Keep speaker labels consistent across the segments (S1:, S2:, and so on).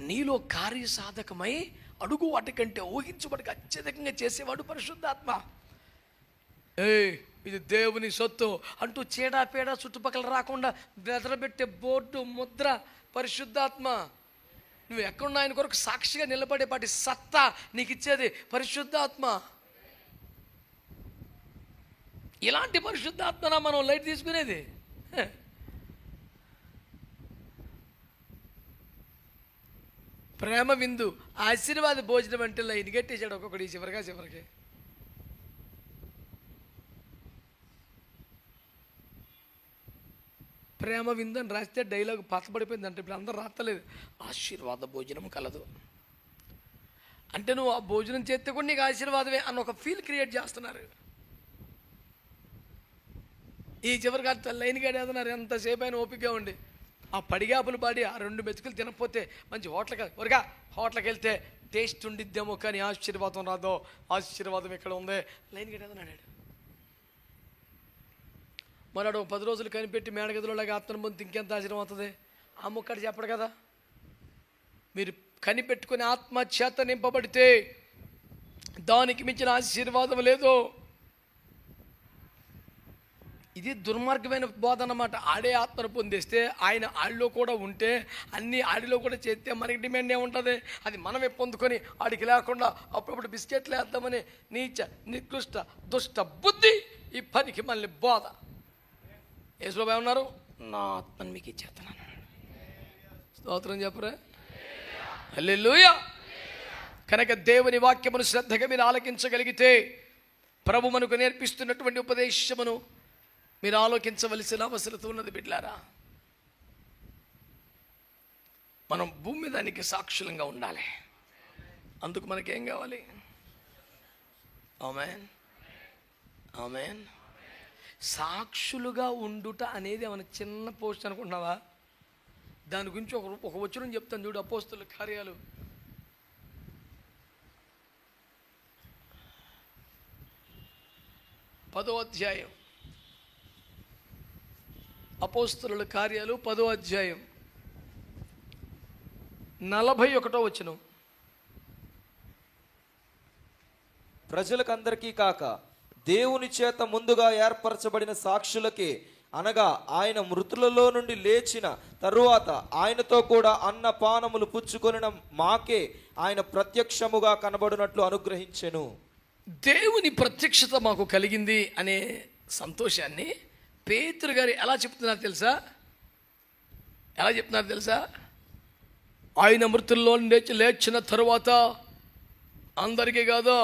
S1: నీలో కార్యసాధకమై అడుగు వాటికంటే ఊహించబడికి అత్యధికంగా చేసేవాడు పరిశుద్ధాత్మ. ఇది దేవుని సొత్తు అంటూ చీడాపేడ చుట్టుపక్కల రాకుండా బెదరబెట్టే బోర్డు ముద్ర పరిశుద్ధాత్మ. నువ్వు ఎక్కడున్నా ఆయన కొరకు సాక్షిగా నిలబడేపాటి సత్తా నీకు ఇచ్చేది పరిశుద్ధాత్మ. ఇలాంటి పరిశుద్ధాత్మన మనం లైట్ తీసుకునేది. ప్రేమ విందు ఆశీర్వాద భోజనం అంటే లైన్ కట్టేసాడు ఒక్కొక్కటి చివరికి. ప్రేమ విందు అని రాస్తే డైలాగ్ పాతపడిపోయింది. అంటే ఇప్పుడు అందరూ రాస్తలేదు. ఆశీర్వాద భోజనం కలదు అంటే నువ్వు ఆ భోజనం చేస్తే కూడా నీకు ఆశీర్వాదమే అన్న ఒక ఫీల్ క్రియేట్ చేస్తున్నారు. ఈ చివరికి లైన్ గడేస్తున్నారు. ఎంతసేపు అయినా ఓపికగా ఉండి ఆ పడిగాపులు పాడి ఆ 2 మెతుకులు తినకపోతే మంచి హోటల్కి వెళ్తే టేస్ట్ ఉండిద్దేమో కానీ ఆశీర్వాదం రాదో. ఆశీర్వాదం ఇక్కడ ఉందే లైన్ గడేదన్నాడు. మనాడు 10 రోజులు కనిపెట్టి మేడగదిలోలాగా ఆత్మను పొంది ఇంకెంత ఆశ్చర్యం అవుతుంది. ఆ ముక్కడు చెప్పడు కదా. మీరు కనిపెట్టుకుని ఆత్మ చేత నింపబడితే దానికి మించిన ఆశీర్వాదం లేదు. ఇది దుర్మార్గమైన బోధ అన్నమాట. ఆడే ఆత్మను పొందేస్తే ఆయన ఆడిలో కూడా ఉంటే అన్నీ ఆడిలో కూడా చేస్తే మనకి డిమాండ్ ఏముంటుంది. అది మనమే పొందుకొని ఆడికి లేకుండా అప్పుడప్పుడు బిస్కెట్లు వేద్దామని నీచ నికృష్ట దుష్ట బుద్ధి ఈ పనికి మళ్ళీ బోధ. యేసులో ఉన్నారు, నా ఆత్మను మీకు ఇచ్చేస్తున్నాను. స్తోత్రం చెప్పరా. హల్లెలూయా. కనుక దేవుని వాక్యమును శ్రద్ధగా మీరు ఆలకించగలిగితే ప్రభు మనకు నేర్పిస్తున్నటువంటి ఉపదేశమును మీరు ఆలోకించవలసిన అవసరం ఉన్నది బిడ్డలారా. మనం భూమి దానికి సాక్షులంగా ఉండాలి. అందుకు మనకేం కావాలి? ఆమేన్, ఆమేన్. సాక్షులుగా ఉండుట అనేది మన చిన్న పోస్ట్ అనుకుంటున్నావా? దాని గురించి ఒక వచనం చెప్తాను చూడు. అపోస్తలుల కార్యాలు 10వ అధ్యాయం. అపోస్తలుల కార్యాలు 10వ అధ్యాయం 41వ వచనం.
S2: ప్రజలకందరికీ కాక దేవుని చేత ముందుగా ఏర్పరచబడిన సాక్షులకే, అనగా ఆయన మృతులలో నుండి లేచిన తరువాత ఆయనతో కూడా అన్నపానములు పుచ్చుకొనిన మాకే ఆయన ప్రత్యక్షముగా కనబడినట్లు అనుగ్రహించెను.
S1: దేవుని ప్రత్యక్షత మాకు కలిగింది అనే సంతోషాన్ని పేతురు గారు ఎలా చెప్తున్నారు తెలుసా? ఆయన మృతుల్లో లేచిన తరువాత అందరికీ కాదు,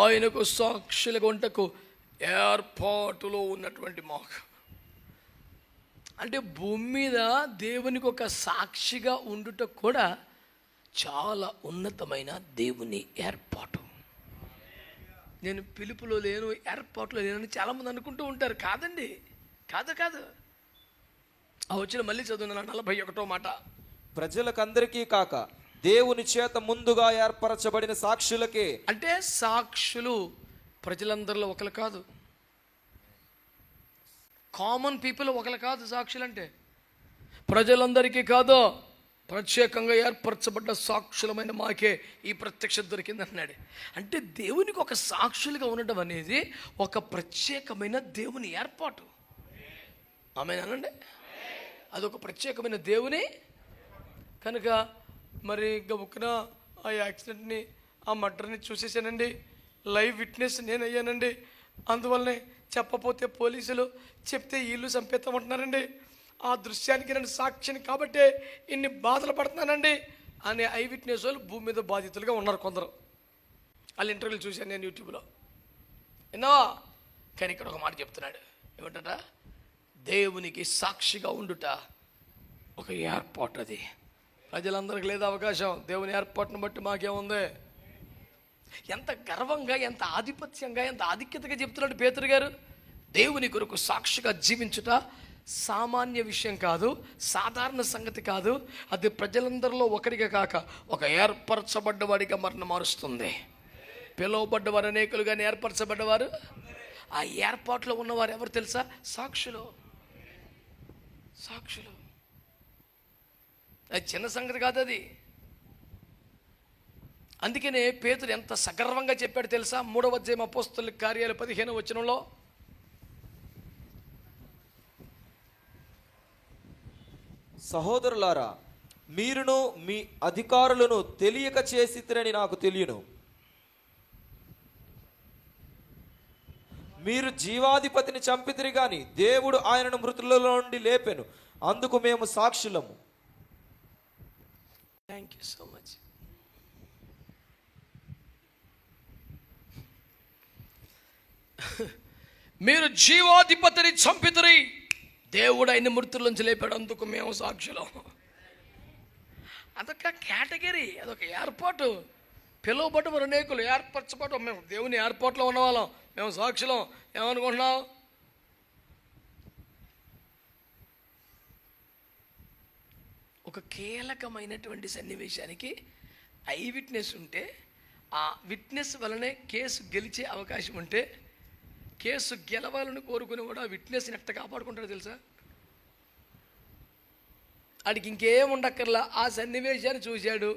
S1: ఆయనకు సాక్షులుగా ఉంటకు ఏర్పాటులో ఉన్నటువంటి మాకు. అంటే భూమి మీద దేవునికి ఒక సాక్షిగా ఉండుట కూడా చాలా ఉన్నతమైన దేవుని ఏర్పాటు. నేను పిలుపులో లేను, ఏర్పాటులో లేనని చాలామంది అనుకుంటూ ఉంటారు. కాదండి, కాదు. ఆ వచ్చిన మళ్ళీ చదువుతున్నా 41వ మాట.
S2: ప్రజలకందరికీ కాక దేవుని చేత ముందుగా ఏర్పరచబడిన సాక్షులకే.
S1: అంటే సాక్షులు ప్రజలందరిలో ఒకరు కాదు, కామన్ పీపుల్ ఒకరు కాదు. సాక్షులు అంటే ప్రజలందరికీ కాదు, ప్రత్యేకంగా ఏర్పరచబడ్డ సాక్షులమైన మాకే ఈ ప్రత్యక్షత దొరికింది అన్నాడు. అంటే దేవునికి ఒక సాక్షులుగా ఉండడం అనేది ఒక ప్రత్యేకమైన దేవుని ఏర్పాటు. ఆమేనండి. అదొక ప్రత్యేకమైన దేవుని. కనుక మరి గబుక్కున ఆ యాక్సిడెంట్ని, ఆ మర్డర్ని చూసేసానండి, లైవ్ విట్నెస్ నేను అయ్యానండి, అందువల్లనే చెప్పపోతే పోలీసులు, చెప్తే వీళ్ళు చంపేస్తామంటున్నారండి, ఆ దృశ్యానికి నేను సాక్షిని కాబట్టే ఇన్ని బాధలు పడుతున్నానండి అనే ఐ విట్నెస్ వాళ్ళు భూమి మీద బాధితులుగా ఉన్నారు కొందరు. వాళ్ళ ఇంటర్వ్యూలు చూశాను నేను యూట్యూబ్లో, విన్నావా? కానీ ఇక్కడ ఒక మాట చెప్తున్నాడు, ఏమంటట? దేవునికి సాక్షిగా ఉండుట ఒక ఏర్పాటు. అది ప్రజలందరికీ లేదా అవకాశం. దేవుని ఏర్పాటును బట్టి మాకేముంది? ఎంత గర్వంగా, ఎంత ఆధిపత్యంగా, ఎంత ఆధిక్యతగా చెప్తున్నాడు పేతురు గారు. దేవుని కొరకు సాక్షిగా జీవించుట సామాన్య విషయం కాదు, సాధారణ సంగతి కాదు. అది ప్రజలందరిలో ఒకరిగా కాక ఒక ఏర్పరచబడ్డవాడిగా మరణ మారుస్తుంది. పిలువబడ్డవారు అనేకులుగానే ఏర్పరచబడ్డవారు. ఆ ఏర్పాటులో ఉన్నవారు ఎవరు తెలుసా? సాక్షులు. అది చిన్న సంగతి కాదు. అది అందుకనే పేతురు ఎంత సగర్వంగా చెప్పాడు తెలుసా? 3వ అధ్యాయం అపోస్తలుల కార్యాలు 15వ వచనంలో,
S2: సహోదరులారా, మీరును మీ అధికారులను తెలియక చేసిరని నాకు తెలియను. మీరు జీవాధిపతిని చంపితిరి గాని దేవుడు ఆయనను మృతులలో నుండి లేపెను, అందుకు మేము సాక్షులము.
S1: Thank you so much. మీరు జీవాధిపతిని చంపితిరి, దేవుడు ఆయన మృతుల్లోంచి లేపాడు, అందుకు మేము సాక్షులం. అదొక కేటగిరీ, అదొక ఏర్పాటు. పిలువబడ్డ మరి అనేకులు, ఏర్పరచబడ్డం. మేము దేవుని ఏర్పాట్లో ఉన్నవాళ్ళం, మేము సాక్షులం. ఏమనుకుంటున్నావు? ఒక కీలకమైనటువంటి సన్నివేశానికి ఐ విట్నెస్ ఉంటే, ఆ విట్నెస్ వలనే కేసు గెలిచే అవకాశం ఉంటే, కేసు గెలవాలని కోరుకుని కూడా ఆ విట్నెస్ని ఎట్ట కాపాడుకుంటాడో తెలుసా? ఆడికి ఇంకేం ఉండక్కర్లా, ఆ సన్నివేశాన్ని చూశాడు,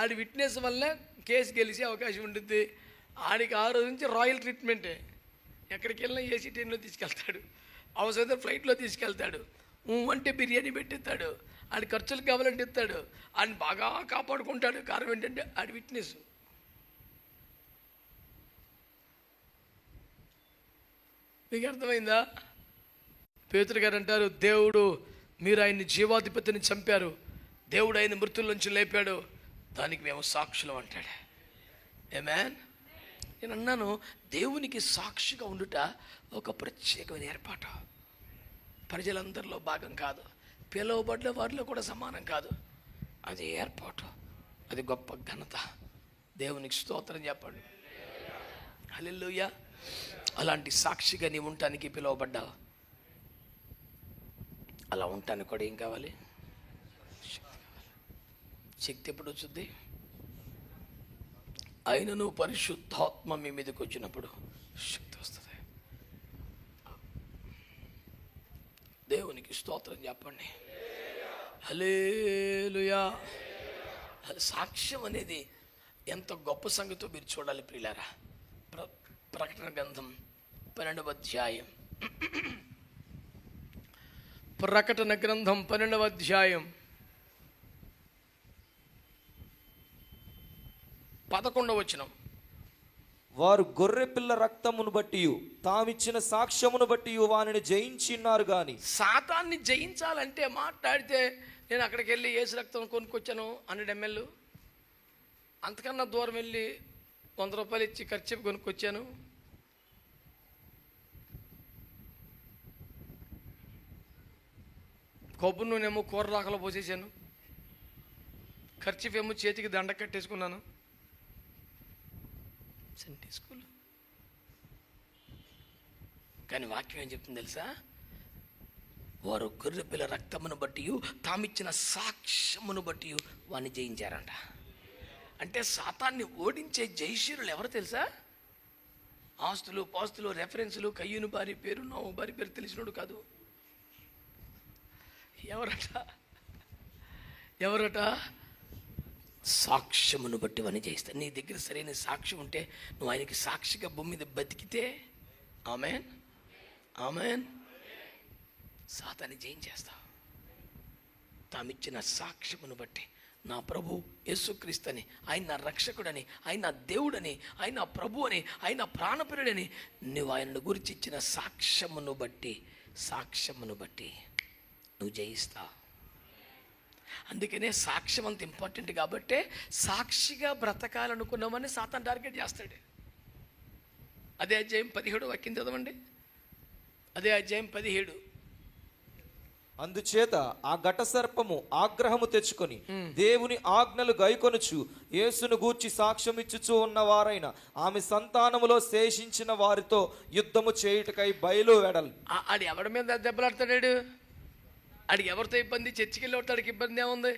S1: ఆడి విట్నెస్ వల్లనే కేసు గెలిచే అవకాశం ఉంటుంది. ఆడికి ఆ రోజు నుంచి రాయల్ ట్రీట్మెంటే. ఎక్కడికి వెళ్ళినా ఏసీ ట్రైన్లో తీసుకెళ్తాడు, అవసరమైతే ఫ్లైట్లో తీసుకెళ్తాడు, అంటే బిర్యానీ పెట్టిస్తాడు, ఆడి ఖర్చులు కావాలంటే ఇస్తాడు, ఆడిని బాగా కాపాడుకుంటాడు. కారణం ఏంటంటే ఆడి విట్నెస్. మీకు అర్థమైందా? పేతురు గారు అంటారు, దేవుడు, మీరు ఆయన్ని జీవాధిపతిని చంపారు, దేవుడు ఆయన మృతుల్లోంచి లేపాడు, దానికి మేము సాక్షులం అంటాడు. ఆమేన్. నేను అన్నాను, దేవునికి సాక్షిగా ఉండుట ఒక ప్రత్యేకమైన ఏర్పాటు. ప్రజలందరిలో భాగం కాదు, పిలువబడ్డ వారిలో కూడా సమానం కాదు. అది ఏర్పాటు, అది గొప్ప ఘనత. దేవునికి స్తోత్రం చెప్పండి. హల్లెలూయా. అలాంటి సాక్షిగా నీవు ఉండటానికి పిలువబడ్డావు. అలా ఉండటానికి కూడా ఏం కావాలి? శక్తి కావాలి. శక్తి ఎప్పుడు వచ్చింది? ఆయనను పరిశుద్ధాత్మ మీ మీదకి వచ్చినప్పుడు శక్తి వస్తుంది. దేవునికి స్తోత్రం చెప్పండి. హల్లెలూయా. సాక్ష్యం అనేది ఎంత గొప్ప సంగతో మీరు చూడాలి ప్రియులారా. ప్రకటన గ్రంథం 12వ అధ్యాయం, ప్రకటన గ్రంథం 12వ అధ్యాయం 11వ వచనం.
S2: వారు గొర్రెపిల్ల రక్తమును బట్టి తామిచ్చిన సాక్ష్యమును బట్టి వానిని జయించిన్నారు గాని.
S1: సాతాన్ని జయించాలంటే మాట్లాడితే, నేను అక్కడికి వెళ్ళి యేసు రక్తం కొనుక్కొచ్చాను 100 ml, అంతకన్నా దూరం వెళ్ళి 100 రూపాయలు ఇచ్చి ఖర్చు కొనుక్కొచ్చాను, కొబ్బరి నూనెమో కూర రాకలో పోసేసాను, ఖర్చు ఏమో చేతికి దండ కట్టేసుకున్నాను. Sunday school. కానీ వాక్యం ఏం చెప్తుంది తెలుసా? వారు గొర్రెపిల్ల రక్తమును బట్టి తామిచ్చిన సాక్ష్యమును బట్టి వాడిని జయించారంట. అంటే సాతాన్ని ఓడించే జయశీరులు ఎవరు తెలుసా? ఆస్తులు, పాస్తులు, రెఫరెన్సులు, కయ్యూను భార్య పేరు, నోవు భార్య పేరు తెలిసినోడు కాదు. ఎవరట? సాక్ష్యమును బట్టి వాడిని జయిస్తాడు. నీ దగ్గర సరైన సాక్ష్యం ఉంటే నువ్వు ఆయనకి సాక్షిగా భూమి మీద బతికితే, ఆమేన్ ఆమేన్, సాతాన్ని జయించేస్తావు. తామిచ్చిన సాక్ష్యమును బట్టి, నా ప్రభు యేసుక్రీస్తుని, ఆయన నా రక్షకుడని, ఆయన నా దేవుడని, ఆయన నా ప్రభు అని, ఆయన నా ప్రాణప్రియుడని నువ్వు ఆయనను గురించి ఇచ్చిన సాక్ష్యమును బట్టి నువ్వు జయిస్తావు. అందుకనే సాక్ష్యం అంత ఇంపార్టెంట్. కాబట్టే సాక్షిగా బ్రతకాలనుకున్నామని సాతాను టార్గెట్ చేస్తాడు. అదే అధ్యాయం 17 వాక్యం చదవండి. అదే అధ్యాయం 17.
S2: అందుచేత ఆ ఘట సర్పము ఆగ్రహము తెచ్చుకొని దేవుని ఆజ్ఞలు గైకొనుచు యేసును గూర్చి సాక్ష్యం ఇచ్చుచూ ఉన్నవారైన ఆమె సంతానములో శేషించిన వారితో యుద్ధము చేయుటకై బయలు వెడలు.
S1: ఆడు ఎవరి మీద దెబ్బలాడతాడు? ఆడికి ఎవరితో ఇబ్బంది? చర్చికి వెళ్ళి ఆడికి ఇబ్బంది ఏముంది?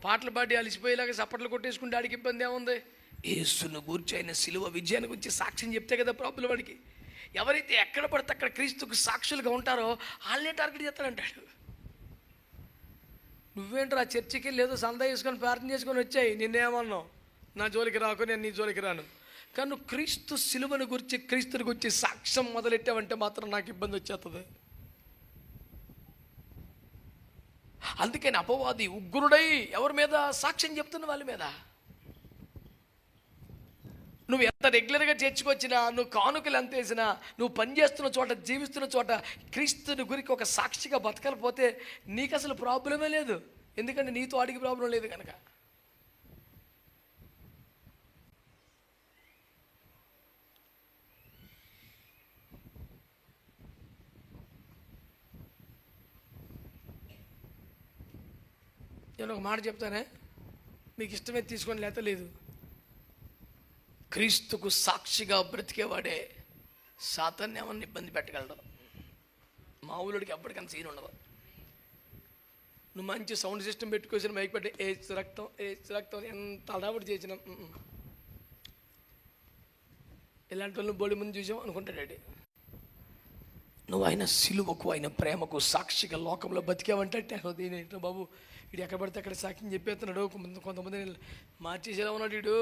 S1: పాటలు పాడి అలిసిపోయేలాగా చప్పట్లు కొట్టేసుకుంటే ఆడికి ఇబ్బంది ఏముంది? యేసును గూర్చి, ఆయన సిలువ విజయాన్ని గురించి సాక్ష్యం చెప్తే కదా ప్రాబ్లం వాడికి. ఎవరైతే ఎక్కడ పడితే అక్కడ క్రీస్తుకు సాక్షులుగా ఉంటారో వాళ్ళనే టార్గెట్ చేస్తాడంటాడు. నువ్వేంట్రా చర్చికి వెళ్ళి ఏదో సందా చేసుకొని ప్రార్థన చేసుకొని వచ్చాయి, నిన్నేమన్నావు? నా జోలికి రాకు, నేను నీ జోలికి రాను. కానీ నువ్వు క్రీస్తు సిలువను గురించి, క్రీస్తుని గురించి సాక్ష్యం మొదలెట్టావంటే మాత్రం నాకు ఇబ్బంది వచ్చేస్తుంది. అందుకని అపవాది ఉగ్రుడై ఎవరి మీద సాక్ష్యం చెప్తున్న వాళ్ళ మీద. నువ్వు ఎంత రెగ్యులర్గా చర్చకొచ్చినా, నువ్వు కానుకలు ఎంత వేసినా, నువ్వు పనిచేస్తున్న చోట, జీవిస్తున్న చోట క్రీస్తుని గురికి ఒక సాక్షిగా బతకకపోతే నీకు అసలు ప్రాబ్లమే లేదు. ఎందుకంటే నీతో అడిగి ప్రాబ్లం లేదు కనుక. నేను ఒక మాట చెప్తానే, మీకు ఇష్టమే తీసుకొని లేత లేదు. క్రీస్తుకు సాక్షిగా బ్రతికేవాడే సాతాన్ని ఏమన్నా ఇబ్బంది పెట్టగలడు. మామూలుడికి ఎప్పటికన్నా సీన్ ఉండదు. నువ్వు మంచి సౌండ్ సిస్టమ్ పెట్టుకోసిన మైక్ పెట్టి ఏ రక్తం ఎంత అడావుడు చేసిన ఇలాంటి వాళ్ళు బోడి ముందు చూసాం అనుకుంటాడు. నువ్వు ఆయన సిలువకు, ఆయన ప్రేమకు సాక్షిగా లోకంలో బతికావంటే ఏంటో బాబు, వీడు ఎక్కడ పడితే అక్కడ సాక్ష్యం చెప్పేస్తున్నాడు, కొంతమంది మార్చేసేలా ఉన్నాడు వీడు.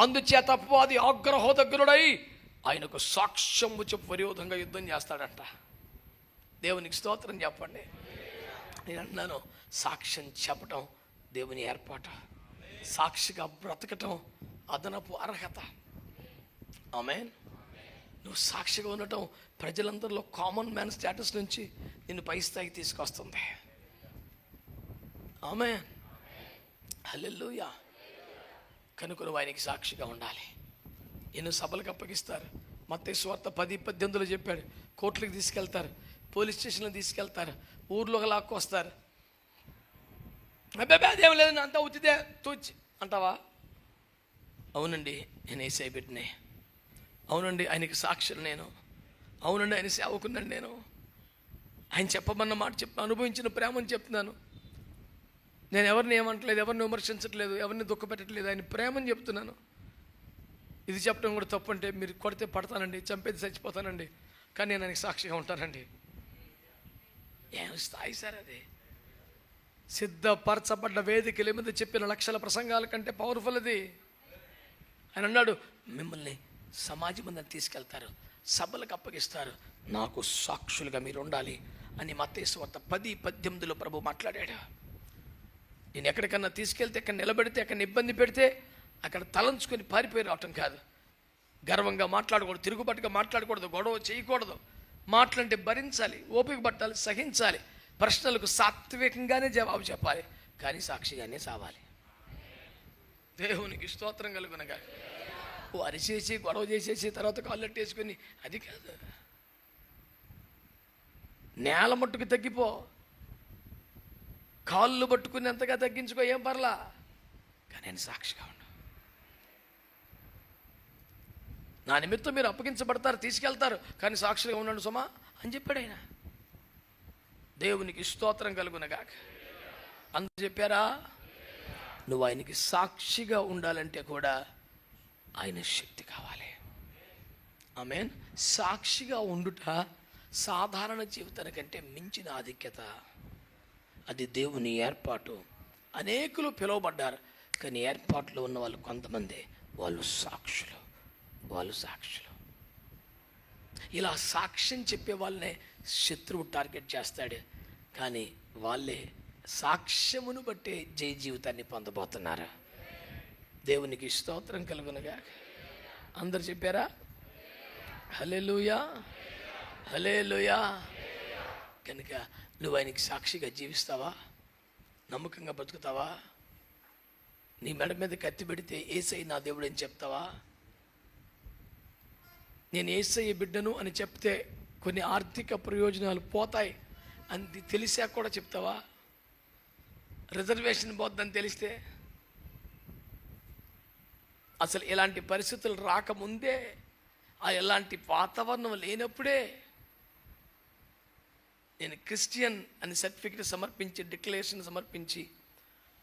S1: అందుచేత అపవాది ఆగ్రహోదగ్రుడై ఆయనకు సాక్ష్యము చెప్పు విరోధంగా యుద్ధం చేస్తాడంట. దేవునికి స్తోత్రం చెప్పండి. నేను అన్నాను, సాక్ష్యం చెప్పటం దేవుని ఏర్పాటు, సాక్షిగా బ్రతకటం అదనపు అర్హత. ఆమేన్. నువ్వు సాక్షిగా ఉండటం ప్రజలందరిలో కామన్ మ్యాన్ స్టేటస్ నుంచి నిన్ను పై స్థాయికి తీసుకొస్తుంది. ఆమేన్. హల్లెలూయా. కనుక నువ్వు ఆయనకి సాక్షిగా ఉండాలి. ఎన్నో సభలకు అప్పగిస్తారు. మత్తయి సువార్త 10:18 చెప్పాడు. కోర్టులకు తీసుకెళ్తారు, పోలీస్ స్టేషన్లకు తీసుకెళ్తారు, ఊర్లోకి లాక్కొస్తారు. అబ్బాయి అదేం లేదు, అంతా ఉచితే తూచి అంటావా? అవునండి, నేను యేసయ్య బిడ్డనే. అవునండి, ఆయనకి సాక్షులు నేను. అవునండి, ఆయన సేవకున్నాను నేను. ఆయన చెప్పమన్న మాట చెప్తాను, అనుభవించిన ప్రేమని చెప్తున్నాను. నేను ఎవరిని ఏమంటలేదు, ఎవరిని విమర్శించట్లేదు, ఎవరిని దుఃఖపెట్టట్లేదు, ఆయన ప్రేమని చెప్తున్నాను. ఇది చెప్పడం కూడా తప్పు అంటే, మీరు కొడితే పడతానండి, చంపేది చచ్చిపోతానండి, కానీ నేను ఆయనకి సాక్షిగా ఉంటానండి. ఏం స్థాయి సార్ అది? సిద్ధపరచబడ్డ వేదికల మీద చెప్పిన లక్షల ప్రసంగాల కంటే పవర్ఫుల్ అది. ఆయన అన్నాడు, మిమ్మల్ని సమాజం ముందు తీసుకెళ్తారు, సభలకు అప్పగిస్తారు, నాకు సాక్షులుగా మీరు ఉండాలి అని మత్తయి సువార్త 10:18 ప్రభు మాట్లాడాడు. నేను ఎక్కడికన్నా తీసుకెళ్తే, ఎక్కడ నిలబెడితే, ఎక్కడ ఇబ్బంది పెడితే అక్కడ తలంచుకొని పారిపోయి రావటం కాదు. గర్వంగా మాట్లాడకూడదు, తిరుగుబాటుగా మాట్లాడకూడదు, గొడవ చేయకూడదు. మాటలంటే భరించాలి, ఓపిక పట్టాలి, సహించాలి, ప్రశ్నలకు సాత్వికంగానే జవాబు చెప్పాలి, కానీ సాక్షిగానే సావాలి. దేవునికి స్తోత్రం కలుగునగా. ఓ అరిచేసి గొడవ చేసేసి తర్వాత కాళ్ళెట్టేసుకొని అది కాదు. నేల మట్టుకు తగ్గిపో, కాళ్ళు పట్టుకునేంతగా తగ్గించుకో, ఏం పర్లా, కానీ ఆయన సాక్షిగా ఉండు. నా నిమిత్తం మీరు అప్పగించబడతారు, తీసుకెళ్తారు, కానీ సాక్షిగా ఉండండి సుమా అని చెప్పాడు ఆయన. దేవునికి స్తోత్రం కలుగునగాక. అందరూ చెప్పారా? నువ్వు ఆయనకి సాక్షిగా ఉండాలంటే కూడా ఆయన శక్తి కావాలి. ఆమేన్. సాక్షిగా ఉండుట సాధారణ జీవితానికంటే మించిన ఆధిక్యత. అది దేవుని ఏర్పాటు. అనేకులు పిలువబడ్డారు, కానీ ఏర్పాటులో ఉన్న వాళ్ళు కొంతమంది, వాళ్ళు సాక్షులు. ఇలా సాక్ష్యం చెప్పే వాళ్ళనే శత్రువు టార్గెట్ చేస్తాడు, కానీ వాళ్ళే సాక్ష్యమును బట్టే జయ జీవితాన్ని పొందబోతున్నారు. దేవునికి స్తోత్రం కలుగునగా. అందరు చెప్పారా? హల్లెలూయా, హల్లెలూయా. కనుక నువ్వు ఆయనకి సాక్షిగా జీవిస్తావా? నమ్మకంగా బతుకుతావా? నీ మెడ మీద కత్తి పెడితే యేసయ్య నా దేవుడు అని చెప్తావా? నేను యేసయ్య బిడ్డను అని చెప్తే కొన్ని ఆర్థిక ప్రయోజనాలు పోతాయి అని తెలిసా కూడా చెప్తావా? రిజర్వేషన్ పోద్దని తెలిస్తే, అసలు ఇలాంటి పరిస్థితులు రాకముందే, ఎలాంటి వాతావరణం లేనప్పుడే నేను క్రిస్టియన్ అని సర్టిఫికెట్ సమర్పించి, డిక్లరేషన్ సమర్పించి,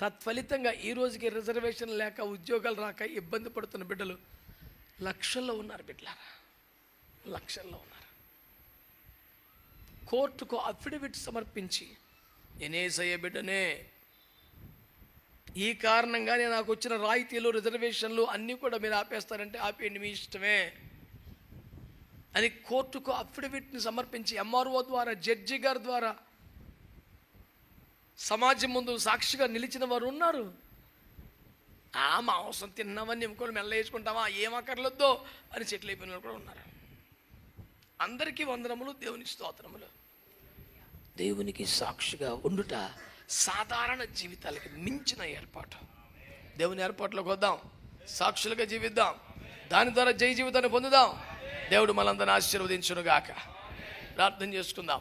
S1: తత్ఫలితంగా ఈ రోజుకి రిజర్వేషన్ లేక, ఉద్యోగాలు రాక ఇబ్బంది పడుతున్న బిడ్డలు లక్షల్లో ఉన్నారు. బిడ్డలారా, లక్షల్లో ఉన్నారు. కోర్టుకు అఫిడవిట్ సమర్పించి, నేను యేసయ్య బిడ్డనే, ఈ కారణంగానే నాకు వచ్చిన రాయితీలు, రిజర్వేషన్లు అన్నీ కూడా మీరు ఆపేస్తారంటే ఆపేయండి, మీ ఇష్టమే అని కోర్టుకు అఫిడవిట్ని సమర్పించి ఎంఆర్ఓ ద్వారా, జడ్జి గారి ద్వారా సమాజం ముందు సాక్షిగా నిలిచిన వారు ఉన్నారు. మాంసం తిన్నామని ఇంకోటి మెల్ల వేసుకుంటామా, ఏం అక్కర్లేదో అని సెటిల్ అయిపోయిన వాళ్ళు కూడా ఉన్నారు. అందరికీ వందనములు, దేవునికి స్తోత్రములు. దేవునికి సాక్షిగా ఉండుట సాధారణ జీవితాలకి మించిన ఏర్పాటు. దేవుని ఏర్పాట్లోకి వద్దాం, సాక్షులుగా జీవిద్దాం, దాని ద్వారా జయ జీవితాన్ని పొందుదాం. దేవుడు మనందరిని ఆశీర్వదించునుగాక. ప్రార్థన చేసుకుందాం.